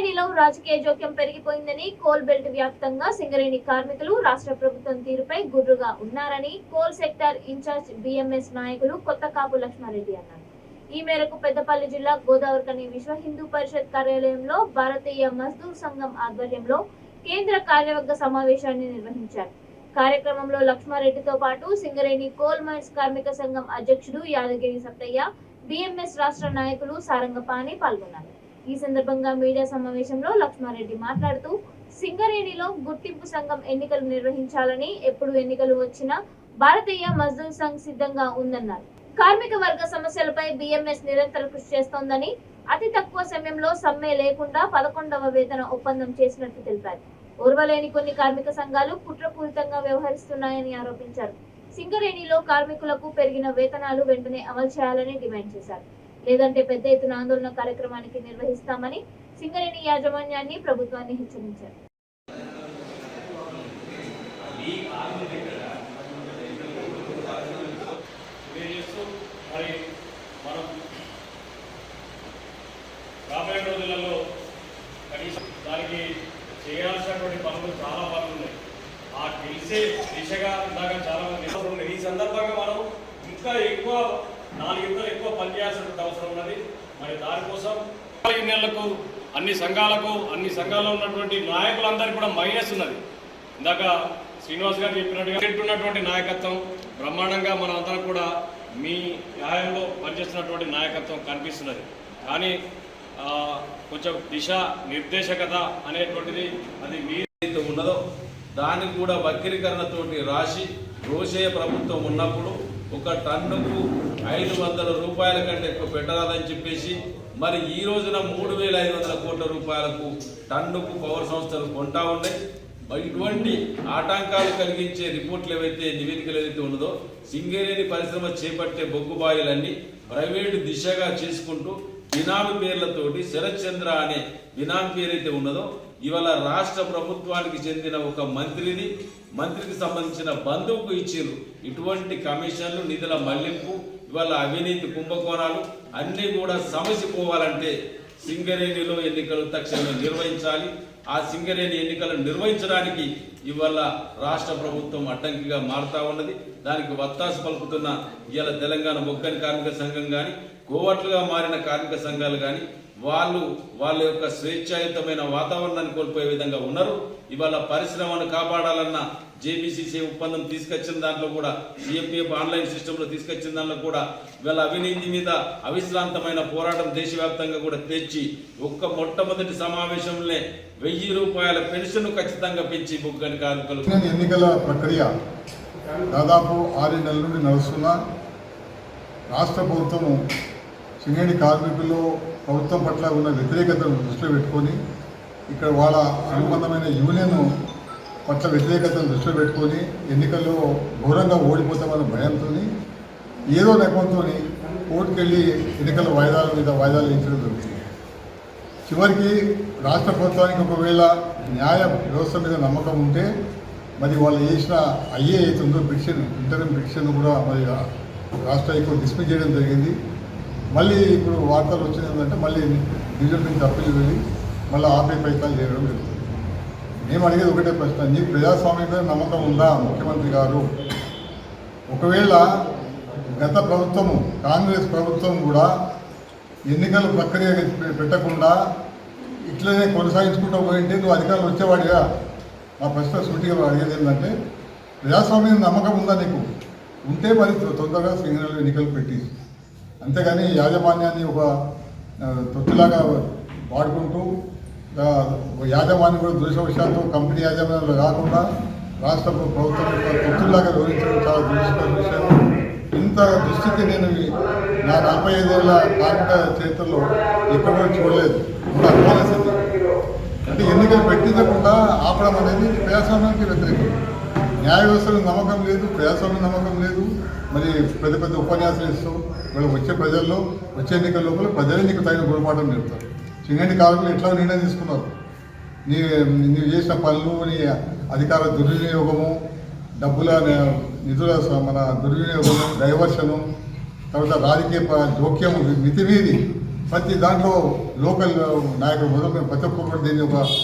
సింగరేణిలో రాజకీయ జోక్యం పెరిగిపోయిందని కోల్ బెల్ట్ వ్యాప్తంగా సింగరేణి కార్మికులు రాష్ట్ర ప్రభుత్వం తీరుపై గుర్రుగా ఉన్నారని కోల్ సెక్టార్ ఇన్ఛార్జ్ బిఎంఎస్ నాయకులు కొత్తకాపు లక్ష్మారెడ్డి అన్నారు. ఈ మేరకు పెద్దపల్లి జిల్లా గోదావరికని విశ్వ హిందూ పరిషత్ కార్యాలయంలో భారతీయ మజ్దూర్ సంఘం ఆధ్వర్యంలో కేంద్ర కార్యవర్గ సమావేశాన్ని నిర్వహించారు. కార్యక్రమంలో లక్ష్మారెడ్డితో పాటు సింగరేణి కోల్ మైన్స్ కార్మిక సంఘం అధ్యక్షుడు యాదగిరి సత్తయ్య, బిఎంఎస్ రాష్ట్ర నాయకులు సారంగపాణి పాల్గొన్నారు. ఈ సందర్భంగా మీడియా సమావేశంలో లక్ష్మారెడ్డి మాట్లాడుతూ సింగరేణిలో గుర్తింపు సంఘం ఎన్నికలు నిర్వహించాలని, ఎప్పుడు ఎన్నికలు వచ్చినా భారతీయ మజ్దూర్ సంఘ్ సిద్ధంగా ఉందన్నారు. కార్మిక వర్గ సమస్యలపై బిఎంఎస్ నిరంతర కృషి చేస్తోందని, అతి తక్కువ సమయంలో సమ్మె లేకుండా 11వ వేతన ఒప్పందం చేసినట్టు తెలిపారు. ఓర్వలేని కొన్ని కార్మిక సంఘాలు కుట్రపూరితంగా వ్యవహరిస్తున్నాయని ఆరోపించారు. సింగరేణిలో కార్మికులకు పెరిగిన వేతనాలు వెంటనే అమలు చేయాలని డిమాండ్ చేశారు. లేదంటే పెద్ద ఎత్తున ఆందోళన కార్యక్రమానికి నిర్వహిస్తామని సింగరేణి యాజమాన్యాన్ని, ప్రభుత్వాన్ని హెచ్చరించారు. రాబోయే రోజులలో కనీసం దానికి చేయాల్సినటువంటి పనులు చాలా పనులు ఉన్నాయి. ఆ తెలిసే దిశగా ఇందాక చాలా మంది ఈ సందర్భంగా మనం ఇంకా ఎక్కువ 4 గంటలు ఎక్కువ పనిచేయాల్సిన అవసరం ఉన్నది. మరి దానికోసం 4 నెలలకు అన్ని సంఘాల్లో ఉన్నటువంటి నాయకులందరికీ కూడా మైనస్ ఉన్నది. ఇందాక శ్రీనివాస్ గారు చెప్పినట్టుగా ఉన్నటువంటి నాయకత్వం బ్రహ్మాండంగా మన అందరం కూడా మీ న్యాయంలో పనిచేస్తున్నటువంటి నాయకత్వం కనిపిస్తున్నది. కానీ కొంచెం దిశ నిర్దేశకత అనేటువంటిది అది ఏదైతే ఉన్నదో దానికి కూడా వక్రీకరణతోటి రాసి రోషే ప్రభుత్వం ఉన్నప్పుడు ఒక టన్నుకు 500 రూపాయల కంటే ఎక్కువ పెట్టరాదని చెప్పేసి మరి ఈ రోజున 3,500 కోట్ల రూపాయలకు టన్నుకు పవర్ సంస్థలు కొంటా ఉన్నాయి. ఇటువంటి ఆటంకాలు కలిగించే రిపోర్ట్లు ఏవైతే నివేదికలు ఏదైతే ఉన్నదో సింగరేణి పరిశ్రమ చేపట్టే బొగ్గుబాయిలన్నీ ప్రైవేటు దిశగా చేసుకుంటూ బినామీ పేర్లతోటి శరత్ చంద్ర అనే బినామీ పేరైతే ఉన్నదో ఇవాళ రాష్ట్ర ప్రభుత్వానికి చెందిన ఒక మంత్రికి సంబంధించిన బంధువుకు ఇచ్చిర్రు. ఇటువంటి కమిషన్లు, నిధుల మళ్లింపు, ఇవాళ అవినీతి కుంభకోణాలు అన్నీ కూడా సమసిపోవాలంటే సింగరేణిలో ఎన్నికలు తక్షణమే నిర్వహించాలి. ఆ సింగరేణి ఎన్నికలను నిర్వహించడానికి ఇవాళ రాష్ట్ర ప్రభుత్వం అడ్డంకిగా మారుతా ఉన్నది. దానికి వత్తాసు పలుకుతున్న ఇవాళ తెలంగాణ బొగ్గని కార్మిక సంఘం కానీ, కోవట్లుగా మారిన కార్మిక సంఘాలు కానీ వాళ్ళ యొక్క స్వేచ్ఛాయుతమైన వాతావరణాన్ని కోల్పోయే విధంగా ఉన్నారు. ఇవాళ పరిశ్రమను కాపాడాలన్న జేబీసీసీ ఒప్పందం తీసుకొచ్చిన దాంట్లో కూడా, సిఎంపిఎఫ్ ఆన్లైన్ సిస్టంలో తీసుకొచ్చిన దాంట్లో కూడా ఇవాళ అవినీతి మీద అవిశ్రాంతమైన పోరాటం దేశవ్యాప్తంగా కూడా తెచ్చి మొట్టమొదటి సమావేశంలో 1000 రూపాయల పెన్షన్ ఖచ్చితంగా పెంచి బొగ్గని కార్మికులు. ఎన్నికల ప్రక్రియ దాదాపు 6 నెలల నుండి నడుస్తున్న రాష్ట్ర ప్రభుత్వము సింగరేణి కార్మికుల్లో ప్రభుత్వం పట్ల ఉన్న వ్యతిరేకతను దృష్టిలో పెట్టుకొని, ఇక్కడ వాళ్ళ అనుబంధమైన యూనియన్ పట్ల వ్యతిరేకతను దృష్టిలో పెట్టుకొని ఎన్నికల్లో ఘోరంగా ఓడిపోతామన్న భయంతో ఏదో నెపంతో కోర్టుకెళ్ళి ఎన్నికల వాయిదాలు వేయించడం జరుగుతుంది. చివరికి రాష్ట్ర ప్రభుత్వానికి ఒకవేళ న్యాయ వ్యవస్థ మీద నమ్మకం ఉంటే మరి వాళ్ళు చేసిన అవుతుందో ఇంటర్మ్ పిటిషన్ కూడా మరి రాష్ట్ర హైకోర్టు డిస్మిస్ చేయడం జరిగింది. మళ్ళీ ఇప్పుడు వార్తలు వచ్చింది ఏంటంటే మళ్ళీ డివిజన్ నుంచి అప్పీల్ వెళ్ళి మళ్ళీ ఆపే ప్రయత్నాలు చేయడం జరుగుతుంది. మేము అడిగేది ఒకటే ప్రశ్న, నీకు ప్రజాస్వామ్యం మీద నమ్మకం ఉందా ముఖ్యమంత్రి గారు? ఒకవేళ గత ప్రభుత్వము కాంగ్రెస్ ప్రభుత్వం కూడా ఎన్నికల ప్రక్రియ పెట్టకుండా ఇట్లనే కొనసాగించుకుంటూ పోయింటే నువ్వు అధికారులు వచ్చేవాడిగా? మా ప్రశ్న సూటిగా అడిగేది ఏంటంటే, ప్రజాస్వామ్యం నమ్మకం ఉందా నీకు? ఉంటే మరి తొందరగా సింగరేణిలో ఎన్నికలు పెట్టి, అంతేగాని యాజమాన్యాన్ని ఒక తొత్తులాగా వాడుకుంటూ యాజమాన్యం కూడా దురదృష్టవశాత్తు కంపెనీ యాజమాన్యంలో కాకుండా రాష్ట్ర ప్రభుత్వం యొక్క తొత్తులాగా వివరించడం చాలా దురదృష్టకర విషయం. ఇంత దుస్థితి నేను నా 45 ఏళ్ల కార్మిక చరిత్రలో ఎక్కడో చూడలేదు. అంటే ఎన్నికలు పెట్టించకుండా ఆపడం అనేది ప్రజాస్వామ్యానికి వ్యతిరేకం. న్యాయ వ్యవస్థలో నమ్మకం లేదు, ప్రజాస్వామ్యం నమ్మకం లేదు. మరి పెద్ద ఉపన్యాసాలు ఇస్తూ వీళ్ళు వచ్చే ఎన్నికల లోపల ప్రజలే నీకు తగిన గుణపాఠం చెప్తారు. సింగరేణి కార్మికులు ఎట్లా నిర్ణయం తీసుకున్నారు? నీవు చేసిన పనులు, నీ అధికార దుర్వినియోగము, నిధుల దుర్వినియోగము, డైవర్షను, తర్వాత రాజకీయ జోక్యము మితిమీరి ప్రతి దాంట్లో లోకల్ నాయకులు మొదలు ప్రతి ఒక్కరు కూడా దీన్ని ఒక